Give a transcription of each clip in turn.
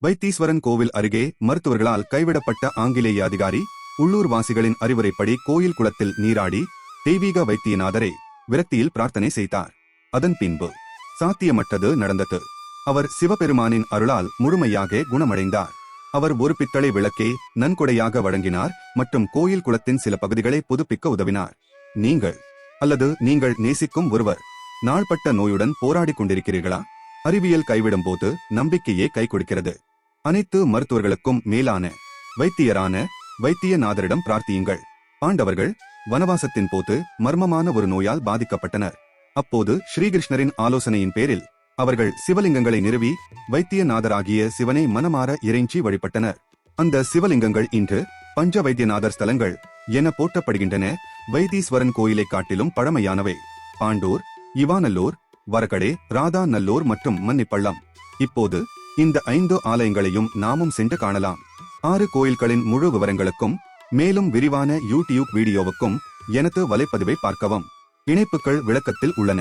வைத்தீஸ்வரன் கோவில் அருகே மருத்துவர்களால் கைவிடப்பட்ட ஆங்கிலேய அதிகாரி உள்ளூர் வாசிகளின் அறிவுரைப்படி கோயில் குளத்தில் நீராடி தெய்வீக வைத்தியநாதரை விரக்தியில் பிரார்த்தனை செய்தார். அதன் பின்பு சாத்தியமற்றது நடந்தது. அவர் சிவபெருமானின் அருளால் முழுமையாக குணமடைந்தார். அவர் ஒரு பித்தளை விளக்கை நன்கொடையாக வழங்கினார் மற்றும் கோயில் குளத்தின் சில பகுதிகளை புதுப்பிக்க உதவினார். நீங்கள் நேசிக்கும் ஒருவர் நாள்பட்ட நோயுடன் போராடி கொண்டிருக்கிறீர்களா? அறிவியல் கைவிடும் போது நம்பிக்கையே கை கொடுக்கிறது. அனைத்து மருத்துவர்களுக்கும் மேலான வைத்தியரான வைத்தியநாதரிடம் பிரார்த்தியுங்கள். பாண்டவர்கள் வனவாசத்தின் போது மர்மமான ஒரு நோயால் பாதிக்கப்பட்டனர். அப்போது ஸ்ரீகிருஷ்ணரின் ஆலோசனையின் பேரில் அவர்கள் சிவலிங்கங்களை நிறுவி வைத்தியநாதராகிய சிவனை மனமாற இறைஞ்சி வழிபட்டனர். அந்த சிவலிங்கங்கள் இன்று பஞ்ச வைத்தியநாதர் ஸ்தலங்கள் என போற்றப்படுகின்றன. வைத்தீஸ்வரன் கோயிலை காட்டிலும் பழமையானவை பாண்டூர், இவாநல்லூர், வரகடே, ராதா நல்லூர் மற்றும் மன்னிப்பள்ளம். இப்போது இந்த 5 ஆலயங்களையும் நாமும் சென்று காணலாம். 6 கோயில்களின் முழு விவரங்களுக்கும் மேலும் விரிவான யூடியூப் வீடியோவுக்கும் எனது வலைப்பதிவை பார்க்கவும். இணைப்புகள் விளக்கத்தில் உள்ளன.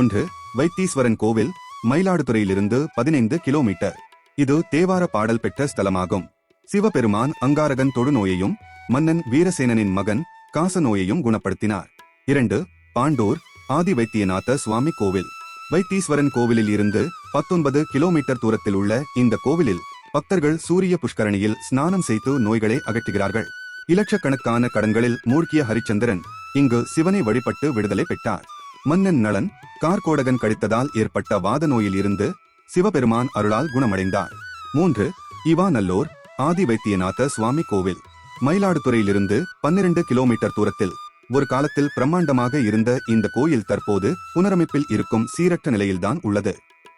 1. வைத்தீஸ்வரன் கோவில் மயிலாடுதுறையிலிருந்து 15 கிலோமீட்டர். இது தேவார பாடல் பெற்ற ஸ்தலமாகும். சிவபெருமான் அங்காரகன் தொழுநோயையும் மன்னன் வீரசேனனின் மகன் காசநோயையும் குணப்படுத்தினார். 2. பாண்டூர் ஆதி வைத்தியநாத சுவாமி கோவில். வைத்தீஸ்வரன் கோவிலில் இருந்து 19 கிலோமீட்டர் தூரத்தில் உள்ள இந்த கோவிலில் பக்தர்கள் சூரிய புஷ்கரணியில் ஸ்நானம் செய்து நோய்களை அகற்றுகிறார்கள். இலட்சக்கணக்கான கடன்களில் மூழ்கிய ஹரிச்சந்திரன் இங்கு சிவனை வழிபட்டு விடுதலை பெற்றார். மன்னன் நளன் கார்கோடகன் கடித்ததால் ஏற்பட்ட வாத நோயில் இருந்து சிவபெருமான் அருளால் குணமடைந்தார். 3. இவாநல்லூர் ஆதி வைத்தியநாத சுவாமி கோவில். மயிலாடுதுறையிலிருந்து 12 கிலோமீட்டர் தூரத்தில் ஒரு காலத்தில் பிரம்மாண்டமாக இருந்த இந்த கோயில் தற்போது புனரமைப்பில் இருக்கும் சீரற்ற நிலையில்தான் உள்ளது.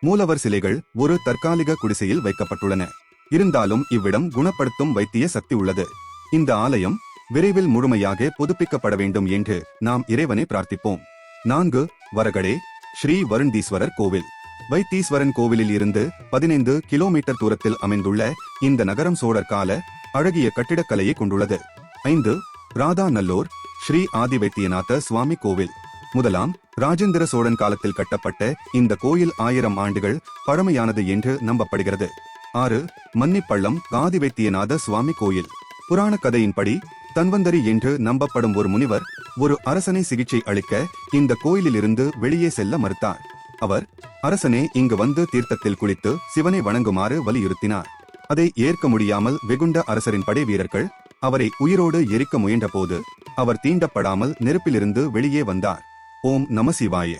மூலவர் சிலைகள் ஒரு தற்காலிக குடிசையில் வைக்கப்பட்டுள்ளன. இருந்தாலும் இவ்விடம் குணப்படுத்தும் வைத்திய சக்தி உள்ளது. இந்த ஆலயம் விரைவில் முழுமையாக புதுப்பிக்கப்பட வேண்டும் என்று நாம் இறைவனை பிரார்த்திப்போம். 4. வரகடே ஸ்ரீ வருண்டீஸ்வரர் கோவில். வைத்தீஸ்வரன் கோவிலில் இருந்து 15 கிலோமீட்டர் தூரத்தில் அமைந்துள்ள இந்த நகரம் சோழர் கால அழகிய கட்டிடக்கலையை கொண்டுள்ளது. 5. ராதா நல்லூர் ஸ்ரீ ஆதி வைத்தியநாத சுவாமி கோவில். முதலாம் ராஜேந்திர சோழன் காலத்தில் கட்டப்பட்ட இந்த கோயில் 1000 ஆண்டுகள் பழமையானது என்று நம்பப்படுகிறது. 6. மன்னிப்பள்ளம் ஆதி வைத்தியநாத சுவாமி கோயில். புராண கதையின்படி தன்வந்தரி என்று நம்பப்படும் ஒரு முனிவர் ஒரு அரசனை சிகிச்சை அளிக்க இந்த கோயிலிலிருந்து வெளியே செல்ல மறுத்தார். அவர் அரசனே இங்கு வந்து தீர்த்தத்தில் குளித்து சிவனை வணங்குமாறு வலியுறுத்தினார். அதை ஏற்க முடியாமல் வெகுண்ட அரசரின் படை வீரர்கள் அவரை உயிரோடு எரிக்க முயன்றபோது அவர் தீண்டப்படாமல் நெருப்பிலிருந்து வெளியே வந்தார். ஓம் நம சிவாய.